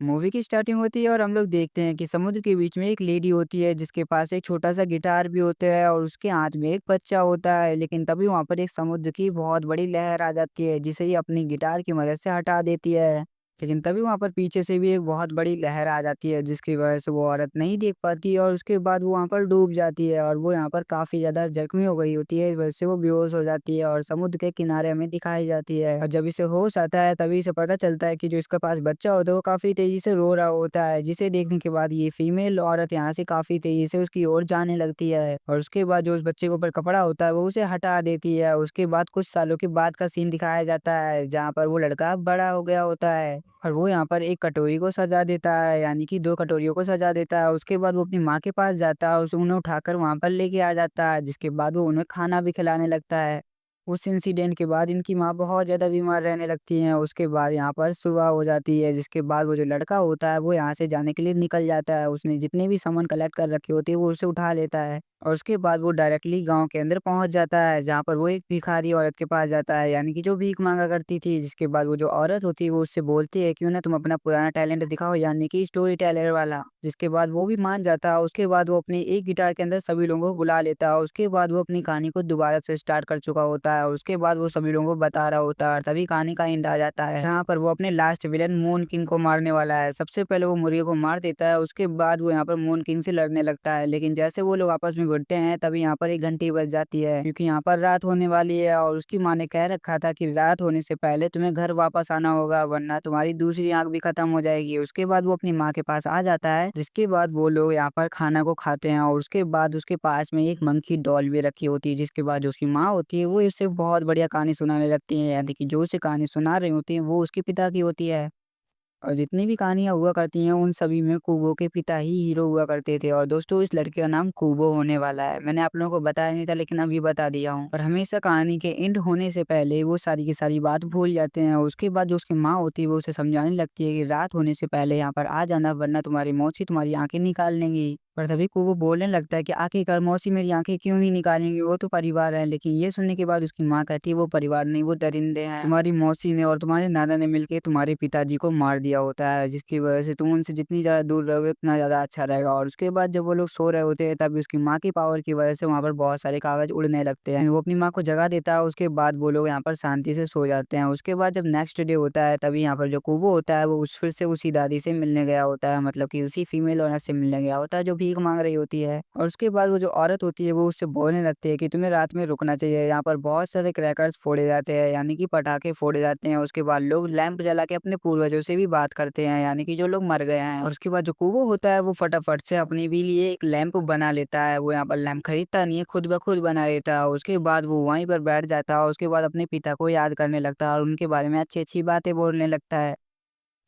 Movie की starting होती है और हम लोग देखते हैं कि समुद्र के बीच में एक लेडी होती है जिसके पास एक छोटा सा गिटार भी होता है और उसके हाथ में एक बच्चा होता है। लेकिन तभी वहां पर एक समुद्र की बहुत बड़ी लहर आ जाती है जिसे ये अपनी गिटार की मदद से हटा देती है। लेकिन तभी वहां पर पीछे से भी एक बहुत बड़ी लहर आ जाती है जिसकी वजह से वो औरत नहीं देख पाती है और उसके बाद वो वहां पर डूब जाती है और वो यहाँ पर काफी ज्यादा जख्मी हो गई होती है। इस वजह से वो बेहोश हो जाती है और समुद्र के किनारे हमें दिखाई जाती है और जब इसे होश आता है तभी इसे पता चलता है कि जो इसके पास बच्चा होता है वो काफी तेजी से रो रहा होता है, जिसे देखने के बाद ये फीमेल औरत यहाँ से काफी तेजी से उसकी ओर जाने लगती है और उसके बाद जो उस बच्चे के ऊपर कपड़ा होता है वो उसे हटा देती है। उसके बाद कुछ सालों के बाद का सीन दिखाया जाता है जहाँ पर वो लड़का बड़ा हो गया होता है और वो यहाँ पर एक कटोरी को सजा देता है, यानी कि 2 कटोरियों को सजा देता है। उसके बाद वो अपनी माँ के पास जाता है और उसे उन्हें उठाकर वहाँ पर लेके आ जाता है, जिसके बाद वो उन्हें खाना भी खिलाने लगता है। उस इंसिडेंट के बाद इनकी माँ बहुत ज़्यादा बीमार रहने लगती हैं। उसके बाद यहाँ पर सुबह हो जाती है, जिसके बाद वो जो लड़का होता है वो यहाँ से जाने के लिए निकल जाता है। उसने जितने भी सामान कलेक्ट कर रखे होते हैं वो उसे उठा लेता है और उसके बाद वो डायरेक्टली गाँव के अंदर पहुँच जाता है, जहाँ पर वो एक भिखारी औरत के पास जाता है, यानी कि जो भीख माँगा करती थी। जिसके बाद वो जो औरत होती है वो उससे बोलती है, "क्यों ना तुम अपना पुराना टैलेंट दिखाओ, यानी कि स्टोरी टेलर वाला।" जिसके बाद वो भी मान जाता है। उसके बाद वो अपनी एक गिटार के अंदर सभी लोगों को बुला लेता है। उसके बाद वो अपनी कहानी को दोबारा से स्टार्ट कर चुका होता है और उसके बाद वो सभी लोगों को बता रहा होता है और तभी कहानी का एंड आ जाता है, जहाँ पर वो अपने लास्ट विलेन मून किंग को मारने वाला है। सबसे पहले वो मुर्गे को मार देता है, उसके बाद वो यहाँ पर मून किंग से लड़ने लगता है। लेकिन जैसे वो लोग आपस में भिड़ते हैं तभी यहाँ पर एक घंटी बज जाती है, क्योंकि यहाँ पर रात होने वाली है और उसकी माँ ने कह रखा था कि रात होने से पहले तुम्हें घर वापस आना होगा वरना तुम्हारी दूसरी आँख भी खत्म हो जाएगी। उसके बाद वो अपनी माँ के पास आ जाता है, जिसके बाद वो लोग यहाँ पर खाना को खाते हैं और उसके बाद उसके पास में एक मंकी डॉल भी रखी होती है। जिसके बाद जो उसकी माँ होती है वो इसे बहुत बढ़िया कहानी सुनाने लगती है, यानी कि जो उसे कहानी सुना रही होती है वो उसके पिता की होती है। और जितनी भी कहानियाँ हुआ करती हैं उन सभी में कुबो के पिता ही हीरो हुआ करते थे। और दोस्तों इस लड़के का नाम कुबो होने वाला है। मैंने आप लोगों को बताया नहीं था लेकिन अभी बता दिया हूँ। और हमेशा कहानी के एंड होने से पहले वो सारी की सारी बात भूल जाते हैं और उसके बाद जो उसकी माँ होती है वो उसे समझाने लगती है कि रात होने से पहले यहाँ पर आ जाना वरना तुम्हारी मौसी तुम्हारी आंखें निकाल लेंगी। पर तभी कुबो बोलने लगता है कि आखिरकार मौसी मेरी आंखें क्यों ही निकालेंगी, वो तो परिवार है। लेकिन ये सुनने के बाद उसकी माँ कहती है वो परिवार नहीं वो दरिंदे हैं। तुम्हारी मौसी ने और तुम्हारे नाना ने मिलके तुम्हारे पिताजी को मार दिया होता है, जिसकी वजह से तुम उनसे जितनी ज़्यादा दूर रहोगे उतना ज़्यादा अच्छा रहेगा। और उसके बाद जब वो लोग सो रहे होते हैं तभी उसकी माँ की पावर की वजह से वहाँ पर बहुत सारे कागज़ उड़ने लगते हैं। वो अपनी माँ को जगा देता है, उसके बाद वो लोग यहाँ पर शांति से सो जाते हैं। उसके बाद जब नेक्स्ट डे होता है तभी यहाँ पर जो कुबो होता है वो फिर से उसी दादी से मिलने गया होता है, मतलब कि उसी फीमेल ओनर से मिलने गया होता है जो भीख मांग रही होती है। और उसके बाद वो जो औरत होती है वो उससे बोलने लगती है कि तुम्हें रात में रुकना चाहिए, यहाँ पर बहुत सारे क्रैकर्स फोड़े जाते हैं, यानी कि पटाखे फोड़े जाते हैं। उसके बाद लोग लैंप जला के अपने पूर्वजों से भी बात करते हैं, यानी कि जो लोग मर गए हैं। और उसके बाद जो कुबो होता है वो फटाफट से अपने भी लिए एक लैंप बना लेता है। वो यहाँ पर लैंप खरीदता नहीं है, खुद ब खुद बना लेता है। उसके बाद वो वहीं पर बैठ जाता है और उसके बाद अपने पिता को याद करने लगता है और उनके बारे में अच्छी अच्छी बातें बोलने लगता है।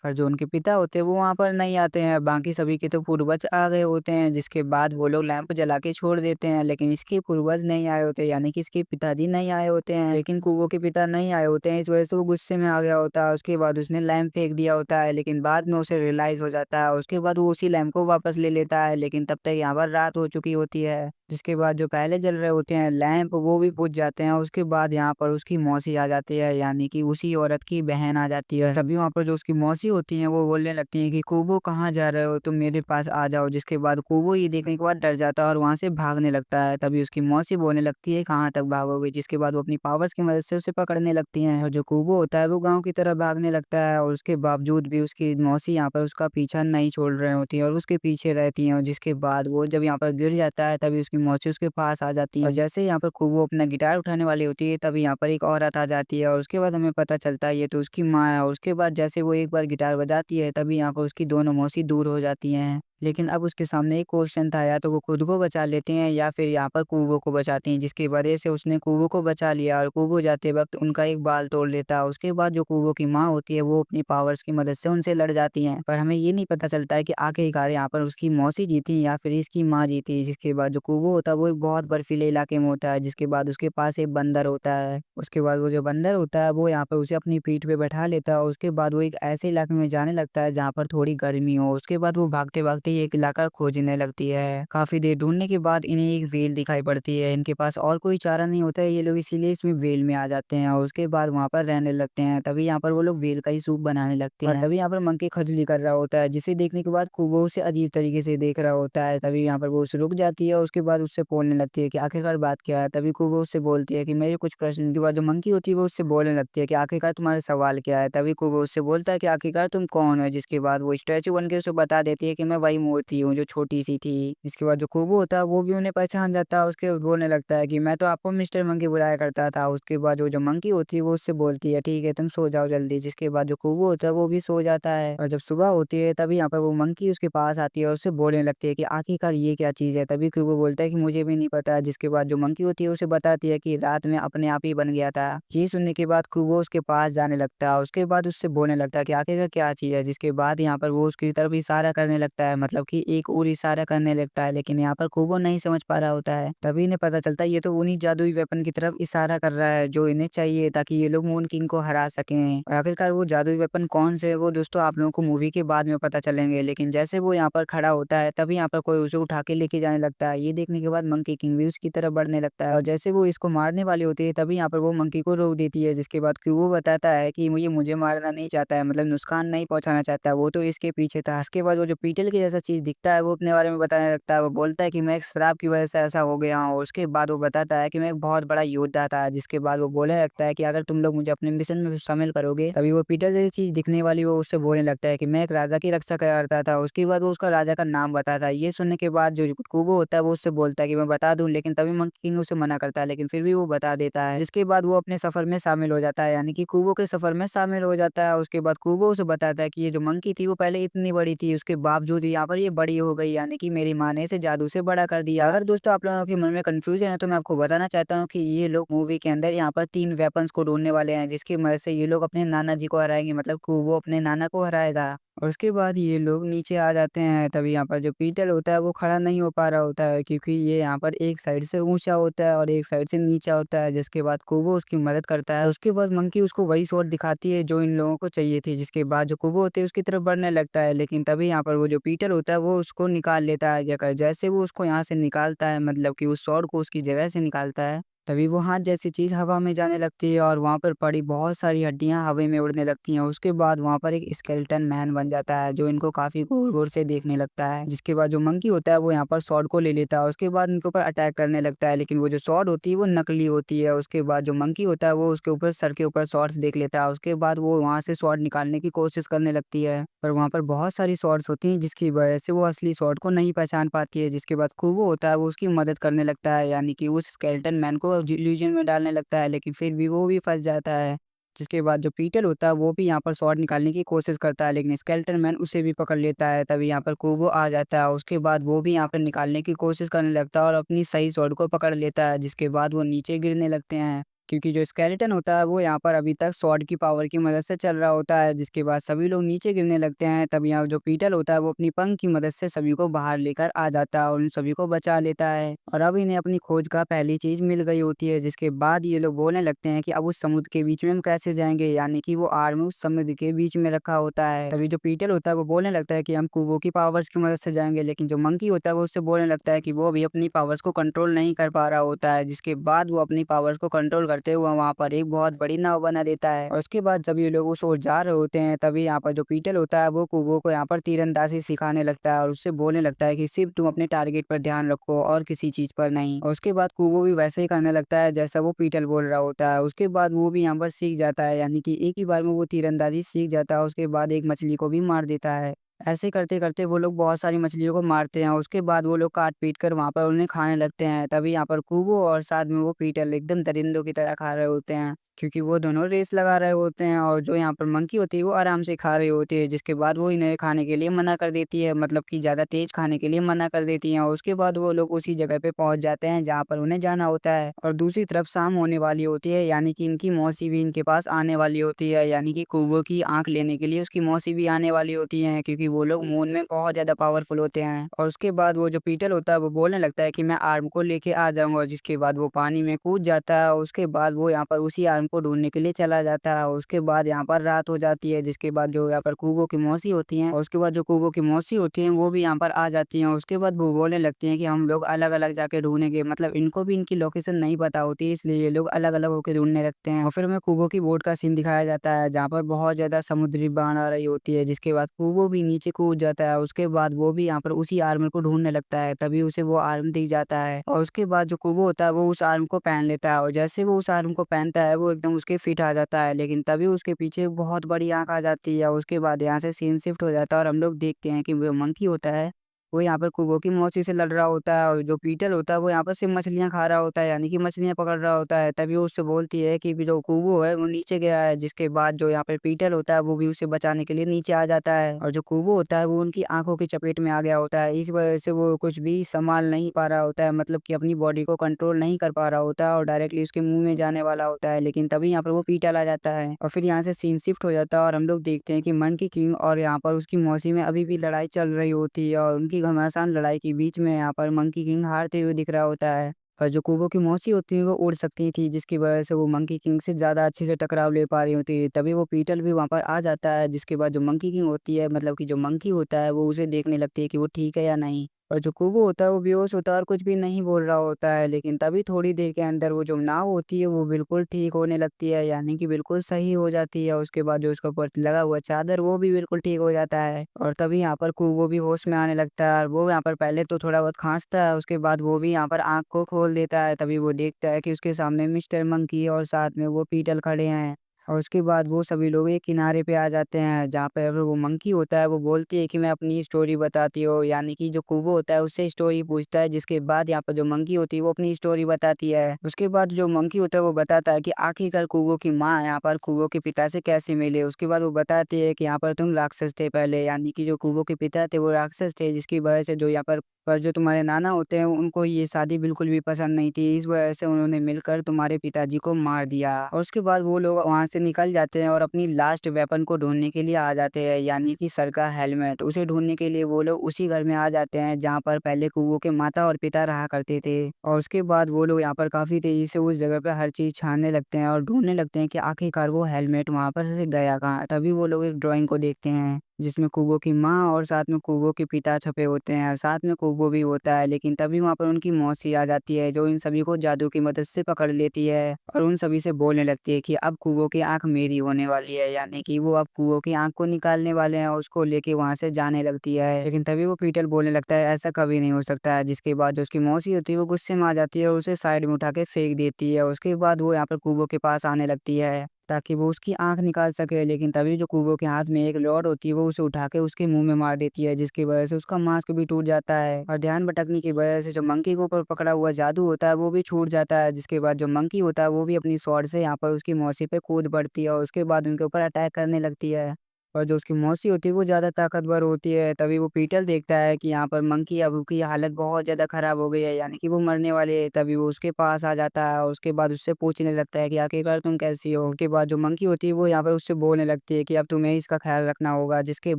पर जो उनके पिता होते हैं वो वहाँ पर नहीं आते हैं, बाकी सभी के तो पूर्वज आ गए होते हैं। जिसके बाद वो लोग लैंप जला के छोड़ देते हैं, लेकिन इसके पूर्वज नहीं आए होते, यानी कि इसके पिताजी नहीं आए होते हैं। लेकिन कुवो के पिता नहीं आए होते हैं, इस वजह से वो गुस्से में आ गया होता है। उसके बाद उसने लैंप फेंक दिया होता है, लेकिन बाद में उसे रियलाइज़ हो जाता है। उसके बाद वो उसी लैंप को वापस ले लेता है, लेकिन तब तक यहाँ पर रात हो चुकी होती है। जिसके बाद जो पहले जल रहे होते हैं लैंप वो भी बुझ जाते हैं। उसके बाद यहाँ पर उसकी मौसी आ जाती है, यानी कि उसी औरत की बहन आ जाती है। तभी वहाँ पर जो उसकी मौसी होती हैं वो बोलने लगती हैं कि कुबो कहाँ जा रहे हो, तुम मेरे पास आ जाओ। जिसके बाद कुबो ये देखने के बाद डर जाता है और वहाँ से भागने लगता है। तभी उसकी मौसी बोलने लगती है कहाँ तक भागोगे, जिसके बाद वो अपनी पावर्स की मदद से उसे पकड़ने लगती हैं और जो कुबो होता है वो गाँव की तरफ भागने लगता है। और उसके बावजूद भी उसकी मौसी यहाँ पर उसका पीछा नहीं छोड़ रही होती है और उसके पीछे रहती हैं। और जिसके बाद वो जब यहाँ पर गिर जाता है तभी उसकी मौसी उसके पास आ जाती है और जैसे ही यहाँ पर कुबो अपना गिटार उठाने वाली होती है तभी यहाँ पर एक औरत आ जाती है और उसके बाद हमें पता चलता है ये तो उसकी माँ है। और उसके बाद जैसे वो एक बार गिटार बजाती है तभी यहाँ पर उसकी दोनों मौसी दूर हो जाती हैं। लेकिन अब उसके सामने एक क्वेश्चन था, या तो वो खुद को बचा लेते हैं या फिर यहाँ पर कुबो को बचाती हैं, जिसकी वजह से उसने कुबो को बचा लिया और कुबो जाते वक्त उनका एक बाल तोड़ लेता है। उसके बाद जो कुबो की माँ होती है वो अपनी पावर्स की मदद से उनसे लड़ जाती हैं, पर हमें ये नहीं पता चलता है कि आखिरकार यहाँ पर उसकी मौसी जीती या फिर इसकी माँ जीती। जिसके बाद जो कुबो होता है वो एक बहुत बर्फीले इलाके में होता है, जिसके बाद उसके पास एक बंदर होता है। उसके बाद वो जो बंदर होता है वो यहाँ पर उसे अपनी पीठ पे बैठा लेता है और उसके बाद वो एक ऐसे इलाके में जाने लगता है जहाँ पर थोड़ी गर्मी हो। उसके बाद वो भागते भागते चलते ही एक इलाका खोजने लगती है। काफ़ी देर ढूँढने के बाद इन्हें एक व्हेल दिखाई पड़ती है। इनके पास और कोई चारा नहीं होता है, ये लोग इसीलिए इसमें व्हेल में आ जाते हैं और उसके बाद वहाँ पर रहने लगते हैं। तभी यहाँ पर वो लोग व्हेल का ही सूप बनाने लगते हैं और तभी यहाँ पर मंकी खजली कर रहा होता है, जिसे देखने के बाद कुबो उसे अजीब तरीके से देख रहा होता है। तभी यहाँ पर वो उसे रुक जाती है और उसके बाद उससे बोलने लगती है कि आखिरकार बात क्या है? तभी कुबो उससे बोलती है कि मेरे कुछ प्रश्न, के बाद जो मंकी होती है वो उससे बोलने लगती है कि आखिरकार तुम्हारा सवाल क्या है? तभी कुबो उससे बोलता है कि आखिरकार तुम कौन हो? जिसके बाद वो स्टैचू बन के उसे बता देती है कि मैं वही मूर्ति हूँ जो छोटी-सी थी। इसके बाद जो कुबो होता है वो भी उन्हें पहचान जाता है, उसके बोलने लगता है कि मैं तो आपको मिस्टर मंकी बुलाया करता था। उसके बाद जो जो मंकी होती है वो उससे बोलती है ठीक है तुम सो जाओ जल्दी। जिसके बाद जो कुबो होता है वो भी सो जाता है और जब सुबह होती है तभी यहाँ पर वो मंकी उसके पास आती है और उससे बोलने लगती है कि आखिरकार ये क्या चीज़ है? तभी कुबो बोलता है कि मुझे भी नहीं पता। जिसके बाद जो मंकी होती है उसे बताती है कि रात में अपने आप ही बन गया था। ये सुनने के बाद कुबो उसके पास जाने लगता है, उसके बाद उससे बोलने लगता है कि आखिरकार क्या चीज़ है? जिसके बाद यहाँ पर वो उसकी तरफ इशारा करने लगता है, मतलब कि एक और इशारा करने लगता है, लेकिन यहाँ पर कुबो नहीं समझ पा रहा होता है। तभी इन्हें पता चलता है ये तो उन्हीं जादुई वेपन की तरफ इशारा कर रहा है जो इन्हें चाहिए ताकि ये लोग मून किंग को हरा सकें। और आखिरकार वो जादुई वेपन कौन से है वो दोस्तों आप लोगों को मूवी के बाद में पता चलेंगे, लेकिन जैसे वो यहाँ पर खड़ा होता है तभी यहाँ पर कोई उसे उठा के लेके जाने लगता है। ये देखने के बाद मंकी किंग भी उसकी तरफ बढ़ने लगता है और जैसे वो इसको मारने वाली होती है तभी यहाँ पर वो मंकी को रोक देती है। जिसके बाद क्यूबो बताता है कि मुझे मारना नहीं चाहता है, मतलब नुकसान नहीं पहुंचाना चाहता है, वो तो इसके पीछे था। इसके बाद वो जो पीटल की जैसा चीज दिखता है वो अपने बारे में बताने लगता है। वो बोलता है कि मैं एक शराब की वजह से ऐसा हो गया हूँ। उसके बाद वो बताता है कि मैं एक बहुत बड़ा योद्धा था। जिसके बाद वो बोलने लगता है कि अगर तुम लोग मुझे अपने मिशन में शामिल करोगे, तभी वो पीटल जैसी चीज दिखने वाली वो उससे बोलने लगता है कि मैं एक राजा की रक्षा करता था। उसके बाद वो उसका राजा का नाम बताता है। ये सुनने के बाद जो कुबो होता है वो उससे बोलता है कि मैं बता दूं, लेकिन तभी मंकी किंग उसे मना करता है, लेकिन फिर भी वो बता देता है। जिसके बाद वो अपने सफर में शामिल हो जाता है, यानी कि कुबो के सफर में शामिल हो जाता है। उसके बाद कुबो उसे बताता है कि ये जो मंकी थी वो पहले इतनी बड़ी थी, उसके बावजूद यहाँ पर ये बड़ी हो गई, यानी कि मेरी माँ ने इसे जादू से बड़ा कर दिया। अगर दोस्तों आप लोगों के मन में कंफ्यूजन है तो मैं आपको बताना चाहता हूँ कि ये लोग मूवी के अंदर यहाँ पर 3 वेपन्स को ढूँढने वाले हैं, जिसकी मदद से ये लोग अपने नाना जी को हराएँगे, मतलब कुबो अपने नाना को हराएगा। और उसके बाद ये लोग नीचे आ जाते हैं। तभी यहाँ पर जो पीटल होता है वो खड़ा नहीं हो पा रहा होता है, क्योंकि ये यहाँ पर एक साइड से ऊँचा होता है और एक साइड से नीचा होता है। जिसके बाद कुबो उसकी मदद करता है। उसके बाद मंकी उसको वही स्वॉर्ड दिखाती है जो इन लोगों को चाहिए थी। जिसके बाद जो कुबो होती है उसकी तरफ बढ़ने लगता है, लेकिन तभी यहाँ पर वो जो पीटर होता है वो उसको निकाल लेता है। जैसे वो उसको यहाँ से निकालता है, मतलब कि उस स्वॉर्ड को उसकी जगह से निकालता है, तभी वो हाथ जैसी चीज़ हवा में जाने लगती है और वहाँ पर पड़ी बहुत सारी हड्डियाँ हवा में उड़ने लगती हैं। उसके बाद वहाँ पर एक स्केलेटन मैन बन जाता है जो इनको काफ़ी गौर-गौर से देखने लगता है। जिसके बाद जो मंकी होता है वो यहाँ पर स्वॉर्ड को ले लेता है और उसके बाद इनके ऊपर अटैक करने लगता है, लेकिन वो जो स्वॉर्ड होती है वो नकली होती है। उसके बाद जो मंकी होता है वो उसके ऊपर सर के ऊपर स्वॉर्ड्स देख लेता है। उसके बाद वो वहाँ से स्वॉर्ड निकालने की कोशिश करने लगती है, पर वहाँ पर बहुत सारी स्वॉर्ड्स होती हैं जिसकी वजह से वो असली स्वॉर्ड को नहीं पहचान पाती है। जिसके बाद कुबो होता है वो उसकी मदद करने लगता है, यानी कि उस स्केलेटन मैन को इल्यूजन में डालने लगता है, लेकिन फिर भी वो भी फँस जाता है। जिसके बाद जो पीटर होता है वो भी यहाँ पर स्वॉर्ड निकालने की कोशिश करता है, लेकिन स्केलेटन मैन उसे भी पकड़ लेता है। तभी यहाँ पर कुबो आ जाता है। उसके बाद वो भी यहाँ पर निकालने की कोशिश करने लगता है और अपनी सही स्वॉर्ड को पकड़ लेता है। जिसके बाद वो नीचे गिरने लगते हैं, क्योंकि जो स्केलेटन होता है वो यहाँ पर अभी तक स्वॉर्ड की पावर की मदद से चल रहा होता है। जिसके बाद सभी लोग नीचे गिरने लगते हैं। तब यहाँ जो पीटर होता है वो अपनी पंख की मदद से सभी को बाहर लेकर आ जाता है और उन सभी को बचा लेता है और अब इन्हें अपनी खोज का पहली चीज मिल गई होती है। जिसके बाद ये लोग बोलने लगते हैं कि अब उस समुद्र के बीच में हम कैसे जाएंगे, यानी कि वो आर्म उस समुद्र के बीच में रखा होता है। तभी जो पीटर होता है वो बोलने लगता है कि हम कुबो की पावर्स की मदद से जाएंगे, लेकिन जो मंकी होता है वो उससे बोलने लगता है कि वो भी अपनी पावर्स को कंट्रोल नहीं कर पा रहा होता है। जिसके बाद वो अपनी पावर्स को कंट्रोल करते हुए वहाँ पर एक बहुत बड़ी नाव बना देता है और उसके बाद जब ये लोग उस ओर जा रहे होते हैं तभी यहाँ पर जो पीटर होता है वो कुबो को यहाँ पर तीरंदाजी सिखाने लगता है और उससे बोलने लगता है कि सिर्फ तुम अपने टारगेट पर ध्यान रखो और किसी चीज पर नहीं। और उसके बाद कुबो भी वैसे ही करने लगता है जैसा वो पीटर बोल रहा होता है। उसके बाद वो भी यहाँ पर सीख जाता है, यानी कि एक ही बार में वो तीरंदाजी सीख जाता है। उसके बाद एक मछली को भी मार देता है। ऐसे करते करते वो लोग बहुत सारी मछलियों को मारते हैं। उसके बाद वो लोग काट पीट कर वहां पर उन्हें खाने लगते हैं। तभी यहाँ पर कुबो और साथ में वो पीटर एकदम दरिंदों की तरह खा रहे होते हैं, क्योंकि वो दोनों रेस लगा रहे होते हैं और जो यहाँ पर मंकी होती है वो आराम से खा रही होती है। जिसके बाद वो इन्हें खाने के लिए मना कर देती है, मतलब कि ज़्यादा तेज खाने के लिए मना कर देती है और उसके बाद वो लोग उसी जगह पे पहुंच जाते हैं जहाँ पर उन्हें जाना होता है। और दूसरी तरफ शाम होने वाली होती है, यानी कि इनकी मौसी भी इनके पास आने वाली होती है, यानी कि कुबो की आंख लेने के लिए उसकी मौसी भी आने वाली होती है, क्योंकि कि वो लोग मून में बहुत ज़्यादा पावरफुल होते हैं। और उसके बाद वो जो पीटर होता है वो बोलने लगता है कि मैं आर्म को लेके आ जाऊँगा, जिसके बाद वो पानी में कूद जाता है और उसके बाद वो यहाँ पर उसी आर्म को ढूँढने के लिए चला जाता है। और उसके बाद यहाँ पर रात हो जाती है, जिसके बाद जो यहाँ पर कुबो की मौसी होती हैं और उसके बाद जो कुबो की मौसी होती हैं वो भी यहाँ पर आ जाती हैं। उसके बाद वो बोलने लगती हैं कि हम लोग अलग-अलग जाके ढूँढेंगे, मतलब इनको भी इनकी लोकेशन नहीं पता होती, इसलिए ये लोग अलग-अलग होके ढूँढने लगते हैं। और फिर हमें कुबो की बोट का सीन दिखाया जाता है जहाँ पर बहुत ज़्यादा समुद्री बाढ़ आ रही होती है, जिसके बाद कुबो भी नीचे कूद जाता है। उसके बाद वो भी यहाँ पर उसी आर्मर को ढूँढने लगता है, तभी उसे वो आर्म दिख जाता है और उसके बाद जो कुबो होता है वो उस आर्म को पहन लेता है और जैसे वो उस आर्म को पहनता है वो एकदम उसके फिट आ जाता है। लेकिन तभी उसके पीछे एक बहुत बड़ी आँख आ जाती है। उसके बाद यहाँ से सीन शिफ्ट हो जाता है और हम लोग देखते हैं कि वो मंकी होता है वो यहाँ पर कुबो की मौसी से लड़ रहा होता है और जो पीटर होता है वो यहाँ पर सिर्फ मछलियाँ खा रहा होता है, यानी कि मछलियाँ पकड़ रहा होता है। तभी वो उससे बोलती है कि जो कुबो है वो नीचे गया है, जिसके बाद जो यहाँ पर पीटर होता है वो भी उसे बचाने के लिए नीचे आ जाता है और जो कुबो होता है वो उनकी आंखों की चपेट में आ गया होता है। इस वजह से वो कुछ भी संभाल नहीं पा रहा होता है, मतलब कि अपनी बॉडी को कंट्रोल नहीं कर पा रहा होता है और डायरेक्टली उसके मुंह में जाने वाला होता है। लेकिन तभी यहाँ पर वो पीटर आ जाता है और फिर यहाँ से सीन शिफ्ट हो जाता है और हम लोग देखते हैं कि मंकी किंग और यहाँ पर उसकी मौसी में अभी भी लड़ाई चल रही होती है और उनकी घमासान लड़ाई के बीच में यहाँ पर मंकी किंग हारते हुए दिख रहा होता है। और जो कुबो की मौसी होती है वो उड़ सकती थी, जिसकी वजह से वो मंकी किंग से ज़्यादा अच्छे से टकराव ले पा रही होती है। तभी वो पीटल भी वहाँ पर आ जाता है, जिसके बाद जो मंकी किंग होती है, मतलब कि जो मंकी होता है वो उसे देखने लगती है कि वो ठीक है या नहीं। और जो कुबो होता है वो बेहोश होता है और कुछ भी नहीं बोल रहा होता है। लेकिन तभी थोड़ी देर के अंदर वो जो नाव होती है वो बिल्कुल ठीक होने लगती है, यानी कि बिल्कुल सही हो जाती है। उसके बाद जो उसके ऊपर लगा हुआ चादर वो भी बिल्कुल ठीक हो जाता है और तभी यहाँ पर कुबो भी होश में आने लगता है और वो यहाँ पर पहले तो थोड़ा बहुत खांसता है, उसके बाद वो भी यहाँ पर आँख को खोल देता है। तभी वो देखता है कि उसके सामने मिस्टर मंकी और साथ में वो पीटल खड़े हैं और उसके बाद वो सभी लोग एक किनारे पे आ जाते हैं, जहाँ पर वो मंकी होता है वो बोलती है कि मैं अपनी स्टोरी बताती हूँ, यानी कि जो कुबो होता है उससे स्टोरी पूछता है, जिसके बाद यहाँ पर जो मंकी होती है वो अपनी स्टोरी बताती है। उसके बाद जो मंकी होता है वो बताता है कि आखिरकार कुबो की माँ यहाँ पर कुबो के पिता से कैसे मिले। उसके बाद वो बताती है कि यहाँ पर तुम राक्षस थे पहले, यानी कि जो कुबो के पिता थे वो राक्षस थे, जिसकी वजह से जो यहाँ पर जो तुम्हारे नाना होते हैं उनको ये शादी बिल्कुल भी पसंद नहीं थी, इस वजह से उन्होंने मिलकर तुम्हारे पिताजी को मार दिया। और उसके बाद वो लोग वहाँ से निकल जाते हैं और अपनी लास्ट वेपन को ढूँढने के लिए आ जाते हैं, यानी कि सर का हेलमेट। उसे ढूँढने के लिए वो लोग उसी घर में आ जाते हैं जहाँ पर पहले कुओं के माता और पिता रहा करते थे। और उसके बाद वो लोग यहाँ पर काफ़ी तेज़ी से उस जगह पे हर चीज़ छानने लगते हैं और ढूँढने लगते हैं कि आखिरकार वो हेलमेट वहाँ पर से गया कहाँ? तभी वो लोग एक ड्राइंग को देखते हैं, जिसमें कुबो की माँ और साथ में कुबो के पिता छपे होते हैं, साथ में कुबो भी होता है। लेकिन तभी वहाँ पर उनकी मौसी आ जाती है, जो इन सभी को जादू की मदद से पकड़ लेती है और उन सभी से बोलने लगती है कि अब कुबो की आँख मेरी होने वाली है, यानी कि वो अब कुबो की आँख को निकालने वाले हैं और उसको लेके वहाँ से जाने लगती है। लेकिन तभी वो पीटर बोलने लगता है ऐसा कभी नहीं हो सकता है, जिसके बाद जो उसकी मौसी होती है वो गुस्से में आ जाती है और उसे साइड में उठा के फेंक देती है। उसके बाद वो यहाँ पर कुबो के पास आने लगती है ताकि वो उसकी आँख निकाल सके, लेकिन तभी जो कुबो के हाथ में एक रॉड होती है वो उसे उठा के उसके मुँह में मार देती है, जिसकी वजह से उसका मास्क भी टूट जाता है और ध्यान भटकने की वजह से जो मंकी के ऊपर पकड़ा हुआ जादू होता है वो भी छूट जाता है। जिसके बाद जो मंकी होता है वो भी अपनी स्वॉर्ड से यहाँ पर उसकी मौसी पे कूद पड़ती है और उसके बाद उनके ऊपर अटैक करने लगती है। और जो उसकी मौसी होती है वो ज़्यादा ताकतवर होती है। तभी वो पीटर देखता है कि यहाँ पर मंकी अब की हालत बहुत ज़्यादा ख़राब हो गई है, यानी कि वो मरने वाले है। तभी वो उसके पास आ जाता है और उसके बाद उससे पूछने लगता है कि आखिरकार तुम कैसी हो? उसके बाद जो मंकी होती है वो यहाँ पर उससे बोलने लगती है कि अब तुम्हें इसका ख़्याल रखना होगा। जिसके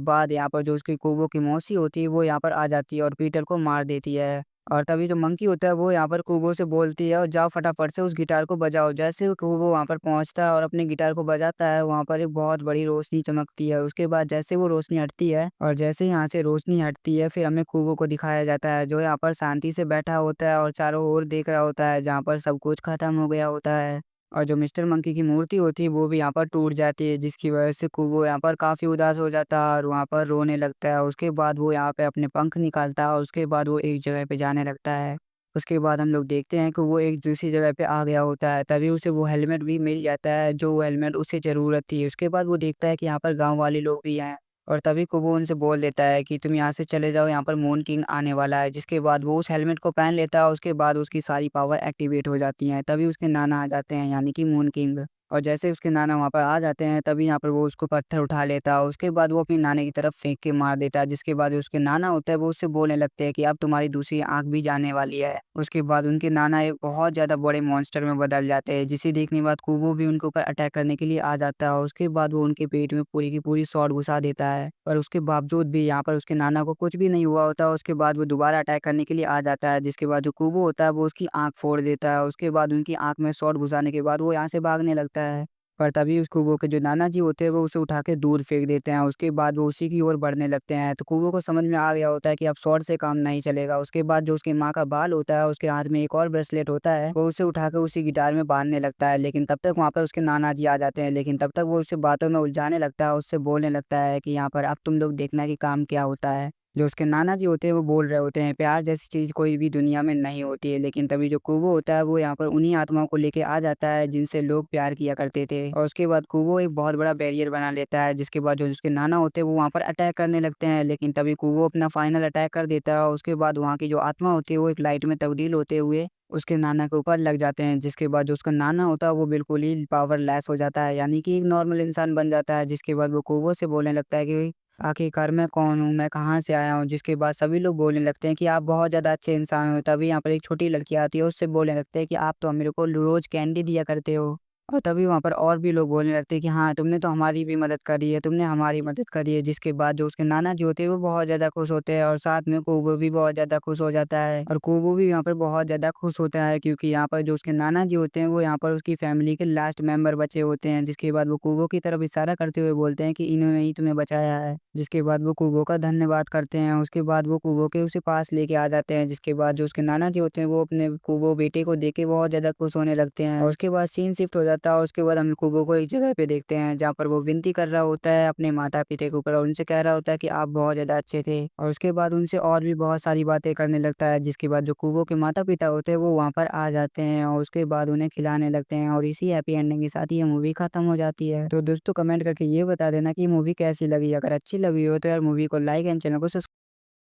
बाद यहाँ पर जो उसकी कुबो की मौसी होती है वो यहाँ पर आ जाती है और पीटर को मार देती है। और तभी जो मंकी होता है वो यहाँ पर कुबो से बोलती है और जाओ फटाफट से उस गिटार को बजाओ। जैसे वो कुबो वहाँ पर पहुँचता है और अपने गिटार को बजाता है, वहाँ पर एक बहुत बड़ी रोशनी चमकती है। उसके बाद जैसे वो रोशनी हटती है और जैसे यहाँ से रोशनी हटती है फिर हमें कुबो को दिखाया जाता है, जो यहाँ पर शांति से बैठा होता है और चारों ओर देख रहा होता है, जहाँ पर सब कुछ खत्म हो गया होता है। और जो मिस्टर मंकी की मूर्ति होती है वो भी यहाँ पर टूट जाती है, जिसकी वजह से कुबो यहाँ पर काफ़ी उदास हो जाता है और वहाँ पर रोने लगता है। उसके बाद वो यहाँ पे अपने पंख निकालता है और उसके बाद वो एक जगह पे जाने लगता है। उसके बाद हम लोग देखते हैं कि वो एक दूसरी जगह पे आ गया होता है, तभी उसे वो हेलमेट भी मिल जाता है, जो हेलमेट उसे ज़रूरत थी। उसके बाद वो देखता है कि यहाँ पर गाँव वाले लोग भी हैं और तभी को वो उनसे बोल देता है कि तुम यहाँ से चले जाओ, यहाँ पर मून किंग आने वाला है। जिसके बाद वो उस हेलमेट को पहन लेता है और उसके बाद उसकी सारी पावर एक्टिवेट हो जाती हैं। तभी उसके नाना आ जाते हैं, यानी कि मून किंग। और जैसे उसके नाना वहाँ पर आ जाते हैं तभी यहाँ पर वो उसको पत्थर उठा लेता है। उसके बाद वो अपनी नानी की तरफ फेंक के मार देता है, जिसके बाद जो उसके नाना होता है वो उससे बोलने लगते हैं कि अब तुम्हारी दूसरी आँख भी जाने वाली है। उसके बाद उनके नाना एक बहुत ज़्यादा बड़े मॉन्स्टर में बदल जाते हैं, जिसे देखने के बाद कुबो भी उनके ऊपर अटैक करने के लिए आ जाता है। और उसके बाद वो उनके पेट में पूरी की पूरी शॉट घुसा देता है। पर उसके बावजूद भी यहाँ पर उसके नाना को कुछ भी नहीं हुआ होता। उसके बाद वो दोबारा अटैक करने के लिए आ जाता है, जिसके बाद जो कुबो होता है वो उसकी आँख फोड़ देता है। उसके बाद उनकी आँख में शॉट घुसाने के बाद वो यहाँ से भागने लगता है। पर तभी उस कुओं के जो नाना जी होते हैं वो उसे उठा के दूर फेंक देते हैं। उसके बाद वो उसी की ओर बढ़ने लगते हैं। तो कुओं को समझ में आ गया होता है कि अब शॉट से काम नहीं चलेगा। उसके बाद जो उसकी माँ का बाल होता है, उसके हाथ में एक और ब्रेसलेट होता है, वो उसे उठा के उसी गिटार में बांधने लगता है। लेकिन तब तक वहाँ पर उसके नाना जी आ जाते हैं। लेकिन तब तक वो उसे बातों में उलझाने लगता है, उससे बोलने लगता है कि यहाँ पर अब तुम लोग देखना कि काम क्या होता है। जो उसके नाना जी होते हैं वो बोल रहे होते हैं, प्यार जैसी चीज़ कोई भी दुनिया में नहीं होती है। लेकिन तभी जो कुवो होता है वो यहाँ पर उन्हीं आत्माओं को लेके आ जाता है जिनसे लोग प्यार किया करते थे। और उसके बाद कुवो एक बहुत बड़ा बैरियर बना लेता है, जिसके बाद जो उसके नाना होते हैं वो वहाँ पर अटैक करने लगते हैं। लेकिन तभी कुवो अपना फाइनल अटैक कर देता है। और उसके बाद वहाँ की जो आत्मा होती है वो एक लाइट में तब्दील होते हुए उसके नाना के ऊपर लग जाते हैं। जिसके बाद जो उसका नाना होता है वो बिल्कुल ही पावरलेस हो जाता है, यानी कि एक नॉर्मल इंसान बन जाता है। जिसके बाद वो कुवो से बोलने लगता है कि आखिरकार मैं कौन हूँ? मैं कहाँ से आया हूँ? जिसके बाद सभी लोग बोलने लगते हैं कि आप बहुत ज़्यादा अच्छे इंसान हो। तभी यहाँ पर एक छोटी लड़की आती है, उससे बोलने लगते हैं कि आप तो मेरे को रोज़ कैंडी दिया करते हो। और तभी वहाँ पर और भी लोग बोलने लगते हैं कि हाँ, तुमने तो हमारी भी मदद करी है, तुमने हमारी मदद करी है। जिसके बाद जो उसके नाना जी होते हैं वो बहुत ज़्यादा खुश होते हैं और साथ में कुबो भी बहुत ज़्यादा खुश हो जाता है। और कुबो भी यहाँ पर बहुत ज़्यादा खुश होता है, क्योंकि यहाँ पर जो उसके नाना जी होते हैं वो यहाँ पर उसकी फैमिली के लास्ट मेंबर बचे होते हैं। जिसके बाद वो कुबो की तरफ इशारा करते हुए बोलते हैं कि इन्होंने ही तुम्हें बचाया है। जिसके बाद वो कुबो का धन्यवाद करते हैं। उसके बाद वो कुबो के उसे पास लेके आ जाते हैं। जिसके बाद जो उसके नाना जी होते हैं वो अपने कुबो बेटे को देख के बहुत ज़्यादा खुश होने लगते हैं। और उसके बाद सीन शिफ्ट हो जाता है और उसके बाद हम कुबो को एक जगह पे देखते हैं जहाँ पर वो विनती कर रहा होता है अपने माता-पिता के ऊपर और उनसे कह रहा होता है कि आप बहुत ज़्यादा अच्छे थे। और उसके बाद उनसे और भी बहुत सारी बातें करने लगता है। जिसके बाद जो कुबो के माता-पिता होते हैं वो वहाँ पर आ जाते हैं और उसके बाद उन्हें खिलाने लगते हैं और इसी हैप्पी एंडिंग के साथ ये मूवी खत्म हो जाती है। तो दोस्तों कमेंट करके ये बता देना कि मूवी कैसी लगी। अगर अच्छी लगी हो तो यार मूवी को लाइक एंड चैनल को सब्स